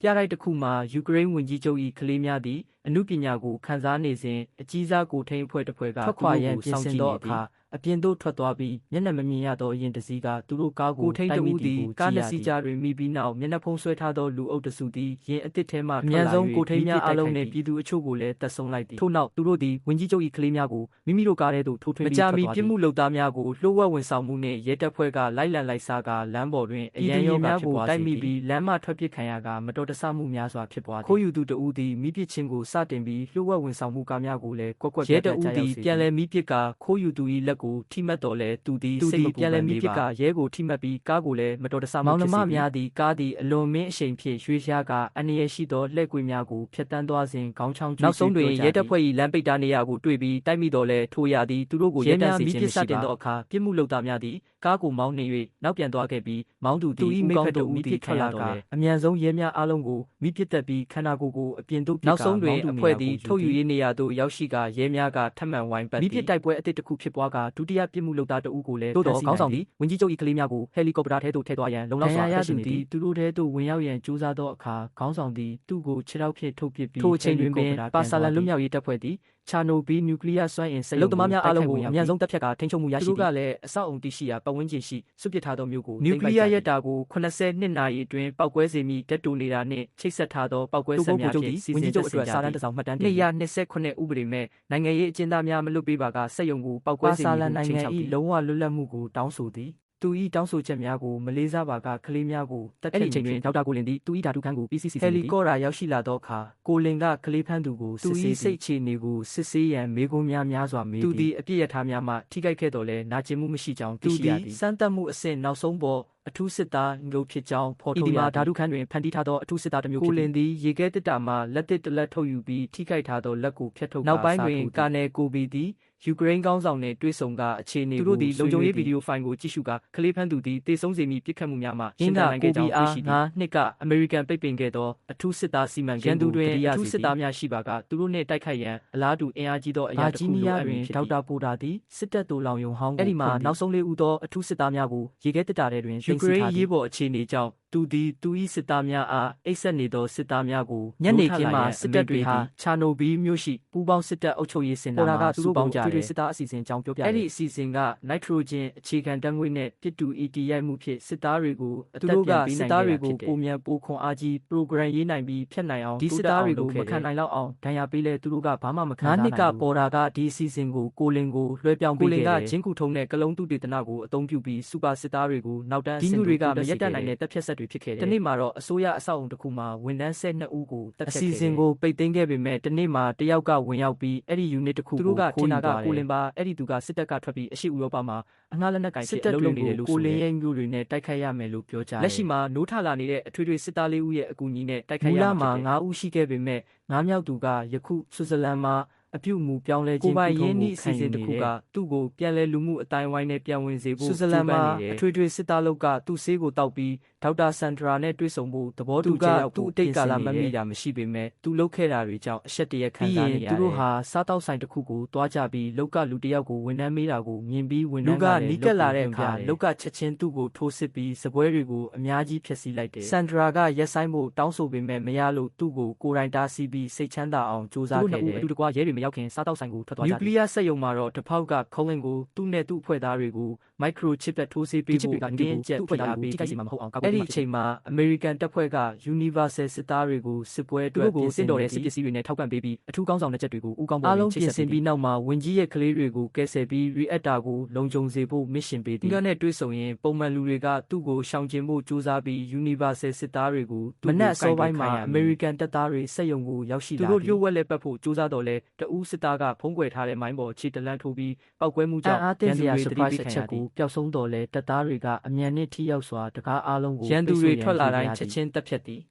ပြလိုက်တစ်ခုမှာယူကရိန်းဝန်ကြီးချုပ်၏ကလေးများသည်အနုပညာကိုခန်းစားနေစဉ်အကြီးစားကိုထိန်အဖွဲ့တစ်ဖွဲ့ကထွက်ခွာရန်ပြင်ဆင်သောအခါအပြင်သို့ထွက်သွားပြီးမျက်နှာမမြင်ရသောရင်တစည်းကသူတို့ကားကိုထိန်တူသည်ကားနှစ်စီးကြားတွင်မိပြီးနောက်မျက်နှာဖုံးဆွဲထားသောလူအုပ်တစုသည်ရင်အစ်စ်ထဲမှအမြန်ဆုံးကိုထိန်များအလုံးနှင့်ပြည်သူအချို့ကိုလည်းတပ်ဆုံလိုက်သည်ထို့နောက်သူတို့သည်ဝန်ကြီးချုပ်၏ကလေးများကိုမိမိတို့ကားထဲသို့ထိုးထွင်းပြီးထွက်သွားသည်မကြာမီပြစ်မှုလုပ်သားများကိုလှို့ဝှက်ဝန်ဆောင်မှုနှင့်ရဲတပ်ဖွဲ့ကလိုက်လံလိုက်စားကာလမ်းပေါ်တွင်အရန်ရောများကိုတိုက်မိပြီးလမ်းမှထွက်ပစ်ခံရကာမတော်တဆမှုများစွာဖြစ်ပွားသည်ခိုးယူသူတဦးသည်မိပစ်ခြင်းကိုစတင်ပြီးလှို့ဝှက်ဝန်ဆောင်မှုကားများကိုလည်းကွက်ကွက်ပြတ်ပြတ်ကြားရောက်စေပြန်လည်မိပစ်ကာခိုးယူသူ၏လက်ကိုထိမှတ်တော်လဲသူသည်စိတ်မပူပြန်လည်မိပစ်ကာရဲကိုထိမှတ်ပြီးကားကိုလည်းမတော်တဆမှုဖြစ်စေမောင်နှမများသည်ကားသည်အလွန်မင်းအရှိန်ဖြင့်ရွှေ့ရှားကာအန္တရာယ်ရှိသောလှည့်ကွေးများကိုဖျက်ဆီးသွားစဉ်ခေါင်းချောင်းနောက်ဆုံးတွင်ရဲတပ်ဖွဲ့၏လမ်းပိတ်တာနေရာကိုတွေ့ပြီးတိုက်မိတော်လဲထိုရသည်သူတို့ကိုရဲများမိပစ်စတင်သောအခါပြစ်မှုလုပ်သားများသည်ကားကိုမောင်းနှင်၍နောက်ပြန်သွားခဲ့ပြီးမောင်းသူသည်ဦးမိဖက်တို့မိပစ်ထွက်လာကအမြန်ဆုံးရဲများအားလုံးကိုမိပစ်သက်ပြီးခန္ဓာကိုယ်ကိုအပြင်သို့နောက်ဆုံးတွင်အဖွဲ့သည်ထုတ်ယူရေးနေရာသို့ရောက်ရှိကာရဲများကထပ်မံဝိုင်းပတ်မိပစ်တိုက်ပွဲအသစ်တစ်ခုဖြစ်ပွားကာဒုတိယပြစ်မှုလုပ်သားတဦးကိုလည်းသို့တော်ခေါင်းဆောင်သည်ဝန်ကြီးချုပ်၏ကလေးများကိုဟယ်လီကော်ပတာထဲသို့ထည့်သွားရန်လုံလောက်စွာအရှိန်သည်သူတို့ထဲသို့ဝင်ရောက်ရန်ကြိုးစားသောအခါခေါင်းဆောင်သည်သူ့ကိုခြေထောက်ဖြင့်ထုတ်ပစ်ပြီးထိုအချိန်တွင်ပင်ပါဆာလန်လွတ်မြောက်ရေးတပ်ဖွဲ့သည်ချာနိုဘီနျူကလ িয়ার စွမ်းအင်စက်ရုံသမားများအားလုံးကိုအမြန်ဆုံးတပ်ဖြတ်ကာထိန်းချုပ်မှုရရှိသူတို့ကလည်းအဆောက်အုံတရှိရာပတ်ဝန်းကျင်ရှိစွန့်ပစ်ထားသောမြို့ကိုနျူကလ িয়ার ရဲတာကို82နာရီအတွင်းပောက်ကွဲစေမည့်ဓာတ်တိုနေတာနှင့်ချိတ်ဆက်ထားသောပောက်ကွဲစက်များဖြင့်ဝန်ကြီးချုပ်အတွက်စာတမ်းတစ်စောင်မှတ်တမ်းတင်229ဥပဒေမဲ့နိုင်ငံရေးအကျဉ်းသားများမလွတ်ပေးပါကစက်ရုံကိုပောက်ကွဲစေမည့်နိုင်ငံ၏လုံးဝလွတ်လပ်မှုကိုတောင်းဆိုသည်သူ၏တောင်းဆိုချက်များကိုမလေးစားပါကကလေးများကိုတပ်ဖြတ်ချိန်တွင်ဒေါက်တာကိုလင်သည်သူ၏ဓာတုခန်းကို PCC ဟယ်လီကော်ပတာရောက်ရှိလာသောအခါကိုလင်ကကလေးဖမ်းသူကိုသူ၏စိတ်အခြေအနေကိုစစ်ဆေးရန်မေးခွန်းများစွာမေးသည်သူသည်အပြစ်ရထားများမှထိခိုက်ခဲ့တော်လဲနာကျင်မှုမရှိကြောင်းသိရှိရသည်စမ်းသပ်မှုအဆင့်နောက်ဆုံးပေါ်အထူးစစ်သားမျိုးဖြစ်ကြောင်းဖော်ထုတ်ရဓာတုခန်းတွင်ဖန်တီးထားသောအထူးစစ်သားတစ်မျိုးဖြစ်ကိုလင်သည်ရေခဲတစ်တာမှလက်တစ်တလက်ထုတ်ယူပြီးထိခိုက်ထားသောလက်ကိုဖျက်ထုတ်နောက်ပိုင်းတွင်ကာနယ်ကိုဘီသည်ယူကရိန်းကောင်းဆောင်နှင့်တွေ့ဆုံကအခြေအနေကိုသူတို့သည်လုံခြုံရေးဗီဒီယိုဖိုင်ကိုကြည့်ရှုကာကလေးဖမ်းသူသည်တေဆုံးစေမည့်ပြစ်ခတ်မှုများမှရှင်းပြနိုင်ခဲ့ကြောင်းသိရှိသည်နှစ်ကအမေရိကန်ပိတ်ပင်ခဲ့သောအထူးစစ်သားစီမံကိန်းကိုတွင်အထူးစစ်သားများရှိပါကသူတို့နှင့်တိုက်ခိုက်ရန်အလားတူအင်အားကြီးသောအရာတစ်ခုလိုအပ်တွင်ဒေါက်တာပိုတာသည်စစ်တပ်သို့လောင်ယုံဟောင်းကိုအဲ့ဒီမှာနောက်ဆုံးလေးဦးသောအထူးစစ်သားများကိုရေခဲတစ်တာထဲတွင်ယူကရိန်းရေးပေါ်အခြေအနေကြောင့်သူသည်သူ၏စစ်သားများအားအိပ်စက်နေသောစစ်သားများကိုညနေခင်းမှာစစ်တပ်တွေဟာချာနိုဘီမြို့ရှိပူးပေါင်းစစ်တပ်အုပ်ချုပ်ရေးစင်တာမှာစုပေါင်းကြတယ်စစ်သားအစီအစဉ်အကြောင်းပြောပြတယ်အဲ့ဒီအစီအစဉ်ကနိုက်ထရိုဂျင်အခြေခံဓာတ်ငွေ့နဲ့ပြစ်တူအီတီရိုက်မှုဖြစ်စစ်သားတွေကိုသူတို့ကစစ်သားတွေကိုပုံမြန်ပိုခွန်အားကြီးပရိုဂရမ်ရေးနိုင်ပြီးဖျက်နိုင်အောင်ဒီစစ်သားတွေကိုမခံနိုင်လောက်အောင်ဒဏ်ရာပေးလဲသူတို့ကဘာမှမခံနိုင်ဘူး9နှစ်ကပေါ်တာကဒီအစီအစဉ်ကိုကိုလင်ကိုလွှဲပြောင်းပေးခဲ့တယ်ကိုလင်ကဂျင်းကူထုံးနဲ့ကလုံးတုတေသနကိုအသုံးပြုပြီးစူပါစစ်သားတွေကိုနောက်တန်းအဆင့်တွေကမရက်တတ်နိုင်တဲ့တပ်ဖြတ်ဆက်တွေဖြစ်ခဲ့တယ်ဒီနေ့မှာတော့အစိုးရအဆောက်အုံတစ်ခုမှာဝန်ထမ်း12ဦးကိုတပ်ဖြတ်ခဲ့တယ်အစီအစဉ်ကိုပိတ်သိမ်းခဲ့ပေမဲ့ဒီနေ့မှာတယောက်ကဝင်ရောက်ပြီးအဲ့ဒီ unit တစ်ခုကိုသူတို့ကထင်တာကကိုလင်ပါအဲ့ဒီသူကစစ်တပ်ကထွက်ပြီးအရှိဥရောပမှာအငှားလက်နက်ကင်ဖြစ်အလုပ်လုပ်နေတယ်လို့ဆိုတယ်ကိုလင်ရဲ့မျိုးတွေနဲ့တိုက်ခိုက်ရမယ်လို့ပြောကြတယ်လက်ရှိမှာနိုးထလာနေတဲ့အထွေထွေစစ်သား၄ဦးရဲ့အကူအညီနဲ့တိုက်ခိုက်ရမှာ9ဦးရှိခဲ့ပေမဲ့9မြောက်သူကယခုဆွစ်ဇာလန်မှာအပြုတ်မူပြောင်းလဲခြင်းကိုရင်းနှီးအစီအစဉ်တစ်ခုကသူ့ကိုပြန်လဲလူမှုအတိုင်းဝိုင်းနဲ့ပြန်ဝင်စေဖို့ဆွစ်ဇာလန်မှာအထွေထွေစစ်သားလုပ်ကသူ့ဆေးကိုတောက်ပြီးဒေါက်တာဆန်ဒရာနဲ့တွေ့ဆုံဖို့သဘောတူချက်ရောက်သူ့အတိတ်ကာလမမိတာမရှိပေမဲ့သူလှုပ်ခဲ့တာတွေကြောင့်အဆက်တရခံစားနေရတယ်သူတို့ဟာစားတောက်ဆိုင်တစ်ခုကိုတွားကြပြီးလောက်ကလူတစ်ယောက်ကိုဝန်ထမ်းမေးတာကိုမြင်ပြီးဝန်ထမ်းကနီးကပ်လာတဲ့အခါလောက်ကချက်ချင်းသူ့ကိုထိုးစစ်ပြီးစပွဲတွေကိုအများကြီးဖျက်ဆီးလိုက်တယ်ဆန်ဒရာကရက်ဆိုင်ဖို့တောင်းဆိုပေမဲ့မရလို့သူ့ကိုကိုယ်တိုင်တားဆီးပြီးစိတ်ချမ်းသာအောင်စူးစမ်းခဲ့တယ်သူတို့ကရဲတွေမရောက်ခင်စားတောက်ဆိုင်ကိုထွက်သွားကြတယ်နျူကလ িয়ার စက်ရုံမှာတော့တဖောက်ကခေါလင်ကိုသူ့နဲ့သူ့အဖွဲ့သားတွေကိုမိုက်ခရိုချစ်သက်ထိုးဆေးပေးဖို့တင်းကျပ်ဖိအားပေးထိခိုက်စေမှာမဟုတ်အောင်အဲ့ဒီအချိန်မှာအမေရိကန်တပ်ဖွဲ့က Universal စစ်သားတွေကိုစစ်ပွဲအတွက်ပြင်ဆင်တော်တဲ့စစ်ပစ္စည်းတွေနဲ့ထောက်ပံ့ပေးပြီးအထူးကောင်းဆောင်တဲ့ချက်တွေကိုဦးကောင်းပေါ်နဲ့ချိတ်ဆက်ပြီးနောက်မှာဝင်ကြီးရဲ့ကလေးတွေကိုကယ်ဆယ်ပြီး reactor ကိုလုံခြုံစေဖို့ mission ပေးသည်။ဒီကနေ့တွေ့ဆုံရင်ပုံမှန်လူတွေကသူ့ကိုရှောင်ကျဉ်ဖို့ကြိုးစားပြီး Universal စစ်သားတွေကိုမနက်အစောပိုင်းမှာ American တပ်သားတွေစက်ရုံကိုရောက်ရှိလာပြီးသူတို့ရုပ်ဝက်လက်ပတ်ဖို့ကြိုးစားတော့လဲတအူးစစ်သားကဖုံးကွယ်ထားတဲ့မိုင်းပေါ်ခြေတလန့်ထိုးပြီးပောက်ကွဲမှုကြောင့်ရန်သူတွေတတိပိခံရသည်ပျောက်ဆုံးတော်လဲတပ်သားတွေကအမြန်နဲ့ထိရောက်စွာတကားအားလုံးကိုရန်သူတွေထွက်လာတိုင်းချက်ချင်းတပ်ဖြတ်သည်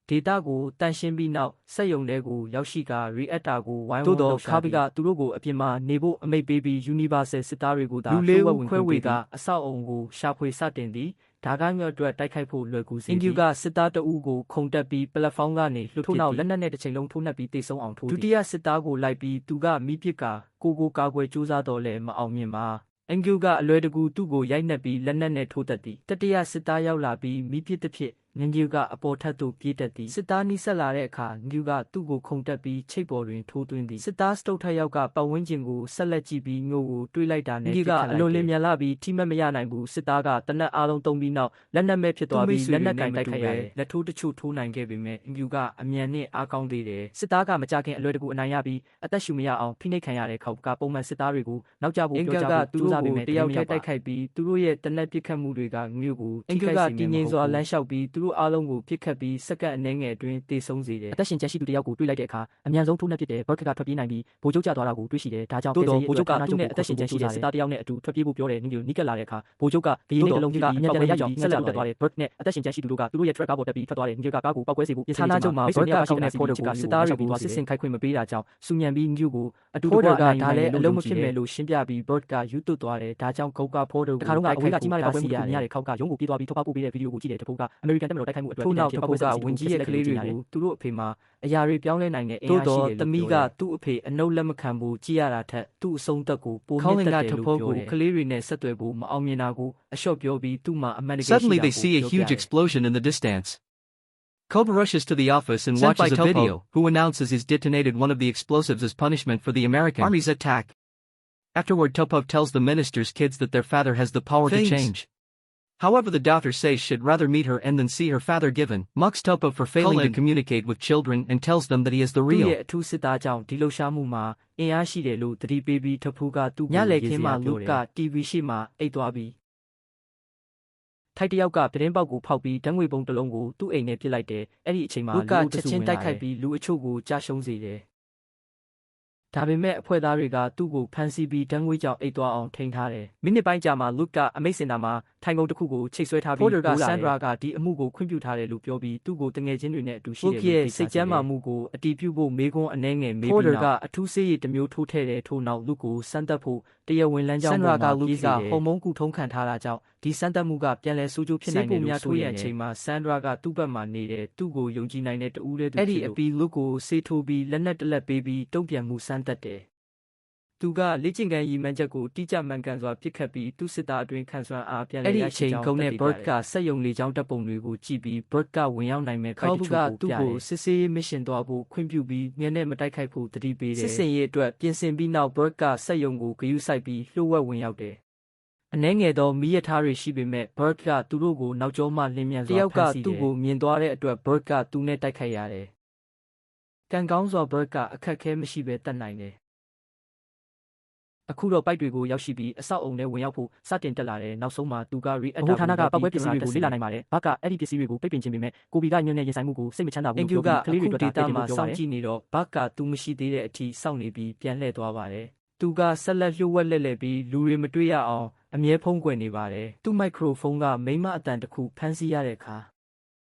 ဒေတာကိုတန်ရှင်းပြီးနောက်စက်ရုံထဲကိုရောက်ရှိက reactor ကိုဝိုင်းဝန်းတော့ခါဘီကသူတို့ကိုအပြင်မှာနေဖို့အမိတ်ပေးပြီး Universal စစ်သားတွေကိုသာလူလေးခွဲဝေကအဆောက်အုံကိုရှာဖွေစတင်သည်ဒါကမျိုးအတွက်တိုက်ခိုက်ဖို့လွယ်ကူစေသည်အင်ဂျူကစစ်သားတအုပ်ကိုခုန်တက်ပြီးပလက်ဖောင်းကနေလှုပ်ထိုးနောက်လက်နက်နဲ့တစ်ချိန်လုံးထိုးနှက်ပြီးတိတ်ဆုံးအောင်ထိုးဒုတိယစစ်သားကိုလိုက်ပြီးသူကမိပစ်ကကိုကာကွယ်ကြိုးစားတော့လဲမအောင်မြင်ပါအင်ဂျူကအလွယ်တကူသူ့ကိုရိုက်နှက်ပြီးလက်နက်နဲ့ထိုးတက်သည်တတိယစစ်သားရောက်လာပြီးမိပစ်တစ်ဖြစ် ငညူကအပေါ်ထပ်သို့ပြေးတက်သည်စစ်သားနီးစက်လာတဲ့အခါငညူကသူ့ကိုခုန်တက်ပြီးချိတ်ပေါ်တွင်ထိုးသွင်းသည်စစ်သားစတုတ်ထက်ယောက်ကပတ်ဝန်းကျင်ကိုဆက်လက်ကြည့်ပြီးငိုကိုတွေးလိုက်တာနဲ့ငညူကအလွန်လင်းမြန်လာပြီးထိမတ်မရနိုင်ဘူးစစ်သားကတနက်အားလုံးသုံးပြီးနောက်လက်နက်မဲ့ဖြစ်သွားပြီးလက်နက်ကင်တိုက်ခိုက်ရတယ်လက်ထိုးတချို့ထိုးနိုင်ခဲ့ပေမဲ့ငညူကအမြန်နဲ့အားကောင်းသေးတယ်စစ်သားကမကြခင်အလွယ်တကူအနိုင်ရပြီးအသက်ရှူမရအောင်ဖိနှိပ်ခံရတဲ့ခေါက်ကပုံမှန်စစ်သားတွေကိုနောက်ကျဖို့ပြောကြဖို့သူတို့ကိုတယောက်တည်းတိုက်ခိုက်ပြီးသူတို့ရဲ့တနက်ပစ်ခတ်မှုတွေကငညူကိုထိခိုက်စေမြင်စွာလမ်းလျှောက်ပြီးသူတို့အားလုံးကိုပစ်ခတ်ပြီးစက္ကန့်အနည်းငယ်အတွင်းတေဆုံးစေတယ်အသက်ရှင်ကျန်ရှိသူတယောက်ကိုတွေ့လိုက်တဲ့အခါအမြန်ဆုံးထိုးနှက်ပစ်တဲ့ဘတ်ကထွက်ပြေးနိုင်ပြီးဗိုလ်ချုပ်ကျသွားတာကိုတွေ့ရှိတယ်ဒါကြောင့်ဗိုလ်ချုပ်ကသူ့နဲ့အသက်ရှင်ကျန်ရှိတဲ့စစ်သားတယောက်နဲ့အတူထွက်ပြေးဖို့ပြောတယ်ငညူနီးကပ်လာတဲ့အခါဗိုလ်ချုပ်ကဂရီလေးတစ်လုံးပြပြီးမြန်ပြန်ရအောင်ဆက်လက်တက်သွားတယ်ဘတ်နဲ့အသက်ရှင်ကျန်ရှိသူတို့ကသူတို့ရဲ့ track ကားပေါ်တက်ပြီးထွက်သွားတယ်ငညူကကားကိုပောက်ကွဲစေဖို့ဌာနချုပ်မှာဘတ်ကရှိတဲ့ဖော်တော်ကိုစစ်သားတွေကိုစစ်စင်ခိုက်ခွင့်မပေးတာကြောင့်စူညံပြီးငညူကိုအတူတူကဒါလည်းအလုံးမဖြစ်မဲ့လို့ရှင်းပြပြီးဘတ်ကယူသွတ်သွားတယ်ဒါကြောင့်ဂုတ်ကဖော်တော်ကိုတခါတော့ကအဝေးကကြီးမားတဲ့ပွဲမှုမြင်ရတဲ့ခေါက်ကရုံးကိုပြေးသွားပြီးထုတ်ပေါက်ပို့ပေးတဲ့ဗီဒီယိုကိုကြည့်တယ်တပုတ်ကအမေရိကန်တပ်မတော်တိုက်ခိုက်မှုအတွက်ထို့နောက်တပုတ်ကဝင်ကြီးရဲ့ကလေးတွေကိုသူတို့အဖေမှာအရာတွေပြောင်းလဲနိုင်တဲ့အင်အားရှိတယ်လို့သမီးကသူ့အဖေအနှုတ်လက်မခံဘူးကြည့်ရတာထက်သူ့အဆုံးသက်ကိုပိုမြင့်တက်တယ်လို့ပြောတယ်ကလေးတွေနဲ့ဆက်သွယ်ဖို့မအောင်မြင်တာကိုအလျှော့ပြောပြီးသူ့မှာအမှန်တကယ်ရှိတာကို Suddenly they see a huge explosion in the distance. Koba rushes to the office and watches a video, who announces he's detonated one of the explosives as punishment for the American Army's attack. Afterward, Topov tells the minister's kids that their father has the power to change. However, the daughter says she'd rather meet her end than see her father given, mocks Topov for failing to communicate with children and tells them that he is the real. အထူးစစ်သားကြောင့်ဒီလှုပ်ရှားမှုမှာအင်အားရှိတယ်လို့သတိပေးပြီးထဖူးကသူ့ကိုညလေခင်းမှာလူက TV ရှိမှအိတ်သွားပြီးထိုက်တယောက်ကပြတင်းပေါက်ကိုဖောက်ပြီးဓာတ်ငွေပုံတစ်လုံးကိုသူ့အိမ်ထဲပစ်လိုက်တယ်အဲ့ဒီအချိန်မှာလူကချက်ချင်းတိုက်ခိုက်ပြီးလူအချို့ကိုကြာရှုံးစေတယ်ဒါပေမဲ့အဖွဲ့သားတွေကသူ့ကိုဖမ်းဆီးပြီးဓာတ်ငွေကြောင့်အိတ်သွားအောင်ထိန်းထားတယ်မိနစ်ပိုင်းကြာမှလူကအမိတ်စင်တာမှာထိုင်ကုန်တစ်ခုကိုချိတ်ဆွဲထားပြီးဖိုဒ်ကဆန်ဒရာကဒီအမှုကိုခွင့်ပြုထားတယ်လို့ပြောပြီးသူ့ကိုတငယ်ချင်းတွေနဲ့အတူရှိတယ်လို့ရဲ့စိတ်ကြမ်းမာမှုကိုအတီးပြုတ်ဖို့မေးခွန်းအနှဲငယ်မေးပြီးနောက်ဖိုဒ်ကအထူးဆေးရည်တစ်မျိုးထိုးထည့်တယ်ထို့နောက်လူကိုစမ်းသပ်ဖို့တရားဝင်လမ်းကြောင်းပေါ်မှာလူကဟော်မုန်းကူထုံးခံထားတာကြောင့်ဒီစမ်းသပ်မှုကပြန်လည်ဆိုးကျိုးဖြစ်နိုင်တယ်လို့ဆိုရတဲ့အချိန်မှာဆန်ဒရာကသူ့ဘက်မှာနေတယ်သူ့ကိုယုံကြည်နိုင်တဲ့တူဦးတဲ့သူအဲ့ဒီအပီလူကိုဆေးထိုးပြီးလက်နက်တစ်လက်ပေးပြီးတုံ့ပြန်မှုစမ်းသပ်တယ်သူကလေ့ကျင့်ခန်းရည်မှန်းချက်ကိုတိကျမှန်ကန်စွာပြစ်ခတ်ပြီးသူ့စစ်သားအတွင်းခံစွမ်းအားပြန်လည်ရရှိကြောင်းအဲ့ဒီအချိန်ကုန်းနဲ့ဘတ်ကစက်ယုံလေကြောင်းတပ်ပုံတွေကိုကြည့်ပြီးဘတ်ကဝင်ရောက်နိုင်မဲ့ခိုက်တချို့ကိုသူ့ကိုစစ်ဆေးမစ်ရှင်သွားဖို့ခွင့်ပြုပြီးမျက်နှာမတိုက်ခိုက်ဖို့တတိပေးတယ်စစ်စင်ရေးအတွက်ပြင်ဆင်ပြီးနောက်ဘတ်ကစက်ယုံကိုဂရုစိုက်ပြီးလှုပ်ဝက်ဝင်ရောက်တယ်အနှဲငယ်သောမီးရထားတွေရှိပေမဲ့ဘတ်ကသူတို့ကိုနောက်ကျောမှလင်းမြန်စွာဖမ်းဆီးတယ်တယောက်ကသူ့ကိုမြင်သွားတဲ့အတွက်ဘတ်ကသူ့နဲ့တိုက်ခိုက်ရတယ်ကံကောင်းစွာဘတ်ကအခက်ခဲမရှိဘဲတတ်နိုင်တယ်အခုတော့ပိုက်တွေကိုရောက်ရှိပြီးအဆောက်အုံထဲဝင်ရောက်ဖို့စတင်တက်လာတယ်နောက်ဆုံးမှာသူက reactor ဌာနကပတ်ဝဲပစ္စည်းတွေကိုလေ့လာနိုင်ပါတယ်ဘာကအဲ့ဒီပစ္စည်းတွေကိုပိတ်ပင်ခြင်းပေမဲ့ကိုဘီကညွန့်နဲ့ရင်ဆိုင်မှုကိုစိတ်မချမ်းသာဘူးလို့ပြောပြီးကလေးတွေဒေတာမှာစောင့်ကြည့်နေတော့ဘာကသူမရှိသေးတဲ့အထိစောင့်နေပြီးပြန်လှည့်သွားပါတယ်သူကဆက်လက်လျှို့ဝှက်လှည့်ပြီးလူတွေမတွေ့ရအောင်အမြဲဖုံးကွယ်နေပါတယ်သူ့မိုက်ခရိုဖုန်းကမိမအတန်တစ်ခုဖမ်းဆီးရတဲ့အခါ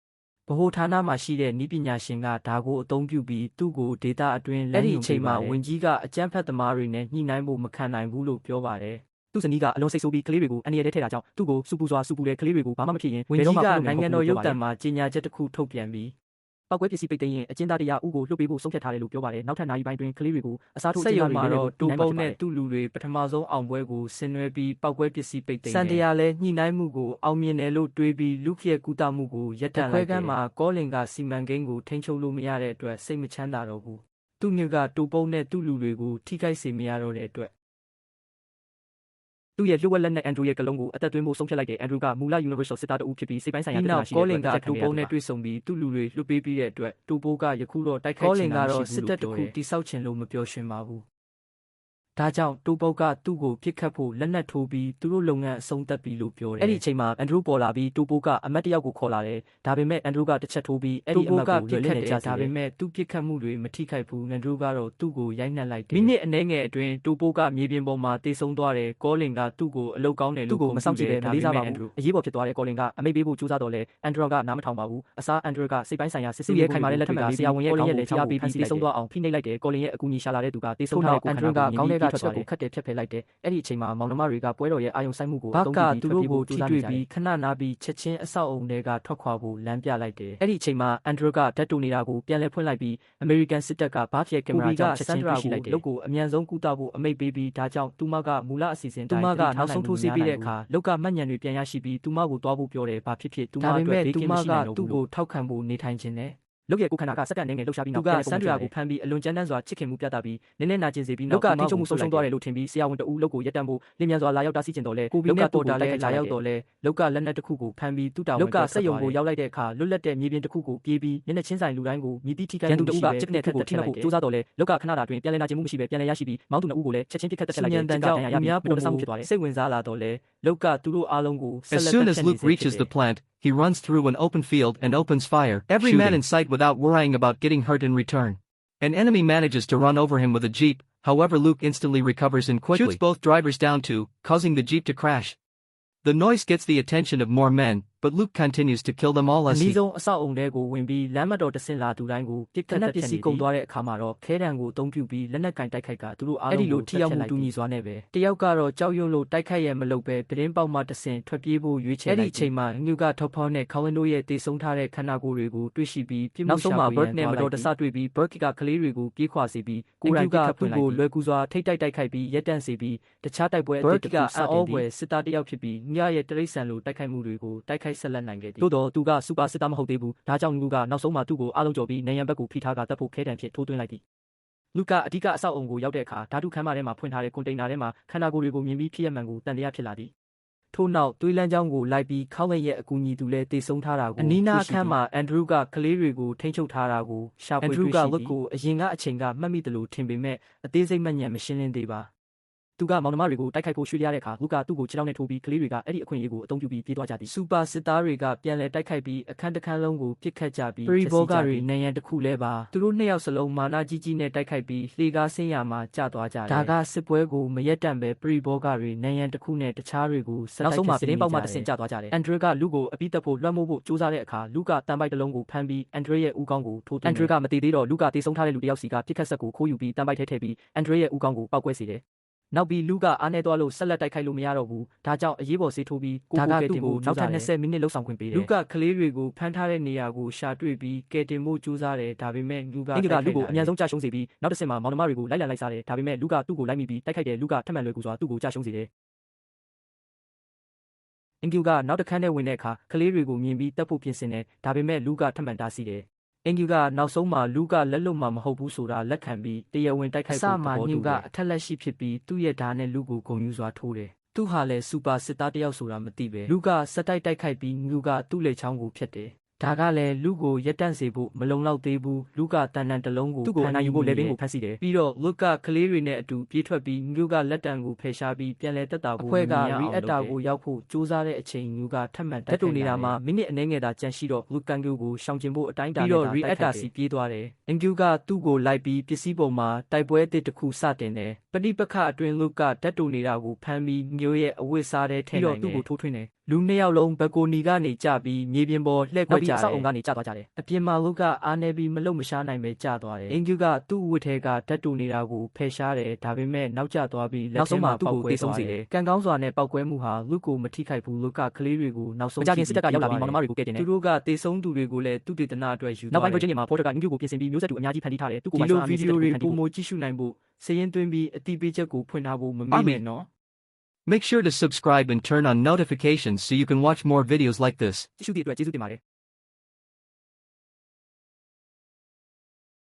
ဗဟိုဌာနမှာရှိတဲ့နည်းပညာရှင်ကဒါကိုအသုံးပြုပြီးသူ့ကိုဒေတာအတွင်းလက်ညှိုးချိန်မှာဝင်ကြီးကအကြမ်းဖက်သမားတွေနဲ့ညှိနှိုင်းဖို့မခံနိုင်ဘူးလို့ပြောပါတယ်သူ့ဇနီးကအလွန်စိတ်ဆိုးပြီးကလေးတွေကိုအန်ရည်ထဲထည့်တာကြောင့်သူ့ကိုစူပူတဲ့ကလေးတွေကိုဘာမှမဖြစ်ရင်ဝင်ကြီးကနိုင်ငံတော်ရုပ်သံမှာကြေညာချက်တစ်ခုထုတ်ပြန်ပြီးပောက်ကွဲပစ္စည်းပိတ်သိမ်းရင်အကျဉ်းသားတရားဥကိုလွှတ်ပေးဖို့ဆုံးဖြတ်ထားတယ်လို့ပြောပါတယ်နောက်ထပ်နိုင်ပိုင်းတွင်ကလေးတွေကိုအစားထိုးကြေညာမှာတော့တူပုံနဲ့သူ့လူတွေပထမဆုံးအောင်ပွဲကိုဆင်နွှဲပြီးပောက်ကွဲပစ္စည်းပိတ်သိမ်းတယ်စန်တရားလည်းညှိနှိုင်းမှုကိုအောင်မြင်တယ်လို့တွေးပြီးလူခရဲ့ကုသမှုကိုရပ်တန့်လိုက်တယ်ခွဲကမ်းမှာကောလင်ကစီမံကိန်းကိုထိန်းချုပ်လို့မရတဲ့အတွက်စိတ်မချမ်းသာတော့ဘူးသူ့မျိုးကတူပုံနဲ့သူ့လူတွေကိုထိခိုက်စေမရတော့တဲ့အတွက်သူ့ရဲ့လျှို့ဝှက်လက်နက်အန်ဒရူရဲ့ကလုံးကိုအသက်သွင်းဖို့ဆုံးဖြတ်လိုက်တဲ့အန်ဒရူကမူလ Universal စစ်သားတအုပ်ဖြစ်ပြီးစိတ်ပိုင်းဆိုင်ရာပြဿနာရှိတဲ့အတွက်ကောလင်ကတူပုံနဲ့တွေ့ဆုံပြီးသူ့လူတွေလွှတ်ပေးပြီးတဲ့အတွက်တူပိုးကယခုတော့တိုက်ခိုက်ချင်တာမရှိဘူးလို့စစ်တပ်တခုတိဆောက်ချင်လို့မပြောရှင်ပါဘူးဒါကြောင့်တူပုတ်ကသူ့ကိုပြစ်ခတ်ဖို့လက်နက်ထိုးပြီးသူတို့လုပ်ငန်းအဆုံးသတ်ပြီလို့ပြောတယ်အဲ့ဒီအချိန်မှာအန်ဒရူပေါ်လာပြီးတူပုတ်ကအမတ်တယောက်ကိုခေါ်လာတယ်ဒါပေမဲ့အန်ဒရူကတစ်ချက်ထိုးပြီးအဲ့ဒီအမတ်ကိုလွယ်လင့်နေကြဒါပေမဲ့သူ့ပြစ်ခတ်မှုတွေမထိခိုက်ဘူးအန်ဒရူကတော့သူ့ကိုရိုက်နှက်လိုက်တယ်မိနစ်အနည်းငယ်အတွင်းတူပုတ်ကမြေပြင်ပေါ်မှာတေဆုံးသွားတယ်ကောလင်ကသူ့ကိုအလုတ်ကောင်းတယ်လို့သူ့ကိုမဆောင်ကြည့်တယ်မလေးစားပါဘူးအရေးပေါ်ဖြစ်သွားတဲ့ကောလင်ကအမိတ်ပေးဖို့ကြိုးစားတော့လဲအန်ဒရူကနားမထောင်ပါဘူးအစားအန်ဒရူကစိတ်ပိုင်းဆိုင်ရာစစ်စစ်ရဲ့ခိုင်မာတဲ့လက်ထက်ကဆရာဝန်ရဲ့ကောလင်ရဲ့လက်ချပေးပြီးတေဆုံးသွားအောင်ဖိနှိပ်လိုက်တယ်ကောလင်ရဲ့အကူအညီရှာလာတဲ့သူကတေဆုံးထားတဲ့အန်ဒရူကကောင်းတဲ့က ချက်ကိုခတ်တယ်ဖြတ်ဖယ်လိုက်တယ်အဲ့ဒီအချိန်မှာမောင်နှမတွေကပွဲတော်ရဲ့အာယုံဆိုင်မှုကိုအသုံးပြုပြီးသူတို့ကိုထိတွေ့ပြီးခဏနာပြီးချက်ချင်းအဆောက်အုံတွေကထွက်ခွာဖို့လမ်းပြလိုက်တယ်အဲ့ဒီအချိန်မှာအန်ဒရိုကဓာတ်တူနေတာကိုပြန်လည်ဖွင့်လိုက်ပြီးအမေရိကန်စစ်တပ်ကဘားဖျက်ကင်မရာကြောင့်ချက်ချင်းတွေ့ရှိလိုက်တယ်လုတ်ကိုအမြန်ဆုံးကူတာဖို့အမိတ်ပေးပြီးဒါကြောင့်သူမကမူလအစီအစဉ်တိုင်းသူမကနောက်ဆုံးထိုးဆေးပြီးတဲ့အခါလုတ်ကမှတ်ဉာဏ်တွေပြန်ရရှိပြီးသူမကိုတွားဖို့ပြောတယ်ဘာဖြစ်ဖြစ်သူမအတွက်ဘေးကင်းမရှိနိုင်တော့ဘူးသူ့ကိုထောက်ခံဖို့နေထိုင်ခြင်းနဲ့လုတ်ရဲ့ကိုခန္ဓာကစက္ကန့်ငယ်လှုပ်ရှားပြီးနောက်ဆန်ဒရာကိုဖမ်းပြီးအလွန်ကြမ်းတမ်းစွာချစ်ခင်မှုပြသပြီးနည်းနည်းနာကျင်စေပြီးနောက်ကထိချုံမှုဆုံးရှုံးသွားတယ်လို့ထင်ပြီးဆရာဝန်တဦးလုတ်ကိုရက်တန့်ဖို့လင်းမြန်စွာလာရောက်တားဆီးကျင်တော်လဲလုတ်ကပေါ်တာလဲလာရောက်တော်လဲလုတ်ကလက်နက်တစ်ခုကိုဖမ်းပြီးသူ့တာဝန်လုတ်ကစက်ယုံကိုရောက်လိုက်တဲ့အခါလွတ်လပ်တဲ့မြေပြင်တစ်ခုကိုပြေးပြီးမျက်နှာချင်းဆိုင်လူတိုင်းကိုမြည်တိထိခိုက်မှုရှိပဲချစ်တဲ့ထက်ကိုထိနှက်ဖို့စူးစမ်းတော်လဲလုတ်ကခဏတာတွင်ပြန်လည်နာကျင်မှုမရှိပဲပြန်လည်ရရှိပြီးမောင်းသူနှစ်ဦးကိုလည်းချက်ချင်းပြစ်ခတ်တက်လိုက်တဲ့ကြောင့်အများပုံစံဖြစ်သွားတယ်စိတ်ဝင်စားလာတော်လဲလုတ်ကသူတို့အားလုံးကို As soon as Luke reaches the plant, he runs through an open field and opens fire, every man in sight without worrying about getting hurt in return. An enemy manages to run over him with a jeep, however Luke instantly recovers and quickly shoots both drivers down too, causing the jeep to crash. The noise gets the attention of more men, but Luke continues to kill them all as he အဆောက်အုံတွေကိုဝင်ပြီးလမ်းမတော်တဆင့်လာသူတိုင်းကိုပြစ်ခတ်တက်စီကုန်သွားတဲ့အခါမှာတော့ခဲတံကိုအသုံးပြုပြီးလက်နက်ကင်တိုက်ခိုက်ကသူတို့အားလုံးကိုထိရောက်မှုတူညီစွာနဲ့ပဲတယောက်ကတော့ကြောက်ရွံ့လို့တိုက်ခိုက်ရမလုပ်ပဲပဒင်းပေါက်မှတဆင့်ထွက်ပြေးဖို့ရွေးချယ်လိုက်အဲ့ဒီအချိန်မှာငှူကထောက်ဖောင်းနဲ့ခေါင်းတို့ရဲ့တေဆုံးထားတဲ့ခန္ဓာကိုယ်တွေကိုတွေ့ရှိပြီးပြစ်မှုရှာဖွေရန်နဲ့မတော်တဆတွေ့ပြီး Burke ကကလေးတွေကိုပြေးခွာစေပြီးကိုရိုင်းကသူ့ကိုလွယ်ကူစွာထိတ်တိုက်ခိုက်ပြီးရက်တန့်စေပြီးတခြားတိုက်ပွဲအသစ်တစ်ခုစတင်ပြီးစစ်သားတယောက်ဖြစ်ပြီးညရဲ့တရိတ်ဆန်လိုတိုက်ခိုက်မှုတွေကိုတိုက်ခိုက်ဆက်လက်နိုင်ခဲ့သည်သို့တော့သူကစူပါစစ်သားမဟုတ်သေးဘူးဒါကြောင့်ငှူကနောက်ဆုံးမှာသူ့ကိုအားလုံးကြော်ပြီးနေရန်ဘက်ကိုဖိထားကတပ်ဖို့ခဲတံဖြစ်ထိုးသွင်းလိုက်သည်လူကအဓိကအဆောက်အုံကိုရောက်တဲ့အခါဓာတုခန်းမထဲမှာဖွင့်ထားတဲ့ကွန်တိန်နာထဲမှာခန္ဓာကိုယ်တွေကိုမြင်ပြီးဖြစ်ရမှန်ကိုတန်တရားဖြစ်လာသည်ထို့နောက်သွေးလမ်းကြောင်းကိုလိုက်ပြီးခေါင်းရဲ့အကူအညီသူလည်းတေဆုံးထားတာကိုအနီးနားအခန်းမှာအန်ဒရူးကကလေးတွေကိုထိန်းချုပ်ထားတာကိုရှာဖွေတွေ့ရှိပြီးအန်ဒရူးကလုတ်ကိုအရင်ကအချိန်ကမှတ်မိတယ်လို့ထင်ပေမဲ့အသေးစိတ်မှတ်ဉာဏ်မရှင်းလင်းသေးပါသူကမောင်နှမတွေကိုတိုက်ခိုက်ဖို့ရွှေ့ရတဲ့အခါလူကသူ့ကိုခြေထောက်နဲ့ထိုးပြီးကလေးတွေကအဲ့ဒီအခွင့်အရေးကိုအသုံးပြုပြီးပြေးသွားကြသည်စူပါစစ်သားတွေကပြန်လည်တိုက်ခိုက်ပြီးအခန်းတစ်ခန်းလုံးကိုပစ်ခတ်ကြပြီးပရီဘောဂတွေနယံတစ်ခုလဲပါသူတို့နှစ်ယောက်စလုံးမာနာကြီးကြီးနဲ့တိုက်ခိုက်ပြီးလှေကားဆင်းရမှာကျသွားကြတယ်ဒါကစစ်ပွဲကိုမရက်တန့်ပဲပရီဘောဂတွေနယံတစ်ခုနဲ့တခြားတွေကိုဆက်တိုက်နောက်ဆုံးမှာပြင်းပေါက်မှတဆင့်ကျသွားကြတယ်အန်ဒရကလူကိုအပိတက်ဖို့လွှမ်းမိုးဖို့ကြိုးစားတဲ့အခါလူကတန်ပိုက်တစ်လုံးကိုဖမ်းပြီးအန်ဒရရဲ့ဦးခေါင်းကိုထိုးသွင်းအန်ဒရကမတည်သေးတော့လူကတေဆုံးထားတဲ့လူတစ်ယောက်စီကပြစ်ခတ်ဆက်ကိုခိုးယူပြီးတန်ပိုက်ထဲထည့်ပြီးအန်ဒရရဲ့ဦးခေါင်းကိုပောက်ကွဲစေတယ်နောက်ပြီးလူကအားနေသွားလို့ဆက်လက်တိုက်ခိုက်လို့မရတော့ဘူးဒါကြောင့်အရေးပေါ်ဆေးထိုးပြီးကိုကဲတင်ဖို့နောက်ထပ်20မိနစ်လောက်ဆောင်ခွင့်ပေးတယ်လူကကလေးတွေကိုဖမ်းထားတဲ့နေရာကိုရှာတွေ့ပြီးကဲတင်ဖို့ကြိုးစားတယ်ဒါပေမဲ့လူကလူကိုအမြန်ဆုံးကြာရှုံးစေပြီးနောက်တစ်ဆင့်မှာမောင်နှမတွေကိုလိုက်လံလိုက်စားတယ်ဒါပေမဲ့လူကသူ့ကိုလိုက်မိပြီးတိုက်ခိုက်တယ်လူကထပ်မံလွယ်ကူစွာသူ့ကိုကြာရှုံးစေတယ်အင်ဂျူကနောက်တစ်ခန်းထဲဝင်တဲ့အခါကလေးတွေကိုမြင်ပြီးတက်ဖို့ပြင်ဆင်တယ်ဒါပေမဲ့လူကထပ်မံတားဆီးတယ်အင်ဂျူကနောက်ဆုံးမှာလူကလက်လွတ်မှာမဟုတ်ဘူးဆိုတာလက်ခံပြီးတရားဝင်တိုက်ခိုက်ဖို့သဘောတူတယ်အထက်လက်ရှိဖြစ်ပြီးသူ့ရဲ့ဓာတ်နဲ့လူကိုဂုဏ်ယူစွာထိုးတယ်သူဟာလည်းစူပါစစ်သားတယောက်ဆိုတာမသိပဲလူကစက်တိုက်ခိုက်ပြီးငူကသူ့လက်ချောင်းကိုဖျက်တယ်ဒါကလည်းလူကိုရက်တန့်စေဖို့မလုံလောက်သေးဘူးလူကတန်တန်တလုံးကိုသူ့ကိုအနိုင်ယူဖို့လေဘင်းကိုဖမ်းဆီးတယ်ပြီးတော့လူကကလေးတွေနဲ့အတူပြေးထွက်ပြီးငူကလက်တံကိုဖယ်ရှားပြီးပြန်လဲတက်တာကိုအဖွဲကရီအက်တာကိုရောက်ဖို့စူးစမ်းတဲ့အချိန်ငူကထပ်မံတက်တူနေတာမှာမိနစ်အနည်းငယ်သာကြန့်ရှိတော့လူကန်ဂူကိုရှောင်ကျဉ်ဖို့အတိုင်းတာပြီးတော့ရီအက်တာစီပြေးသွားတယ်အင်ဂျူကသူ့ကိုလိုက်ပြီးပစ္စည်းပေါ်မှာတိုက်ပွဲအသစ်တစ်ခုစတင်တယ်ပဋိပက္ခအတွင်းလူကတက်တူနေတာကိုဖမ်းပြီးမျိုးရဲ့အဝတ်စားတဲ့ထဲပြီးတော့သူ့ကိုထိုးထွင်းတယ်လူနှစ်ယောက်လုံးဘက်ကိုနီကနေကြပြီးမြေပြင်ပေါ်လှည့်ကွက်ကြတယ်အဆောက်အုံကနေကျသွားကြတယ်အပြင်မှာလူကအားနေပြီးမလုံမရှားနိုင်ပဲကျသွားတယ်အင်ဂျူကသူ့ဝတ်ထဲကဓာတ်တူနေတာကိုဖယ်ရှားတယ်ဒါပေမဲ့နောက်ကျသွားပြီးလက်ထဲမှာသူ့ကိုတေးဆုံးစေတယ်ကံကောင်းစွာနဲ့ပောက်ကွဲမှုဟာလူကိုမထိခိုက်ဘူးလူကကလေးတွေကိုနောက်ဆုံးစစ်တပ်ကရောက်လာပြီးမောင်နှမတွေကိုကဲတင်တယ်သူတို့ကတေးဆုံးသူတွေကိုလည်းသူတေသနာအတွက်ယူနောက်ပိုင်း Virginia မှာ Porter ကအင်ဂျူကိုပြင်ဆင်ပြီးမျိုးဆက်တူအများကြီးဖန်တီးထားတယ်သူ့ကိုဒီလိုဗီဒီယိုတွေပုံမကြည့်ရှုနိုင်ဖို့စည်ရင်းသွင်းပြီးအတိပေးချက်ကိုဖွင့်ထားဖို့မမေ့နဲ့နော်Make sure to subscribe and turn on notifications so you can watch more videos like this. ကြည့်ရှုသည့်အတွက်ကျေးဇူးတင်ပါတယ်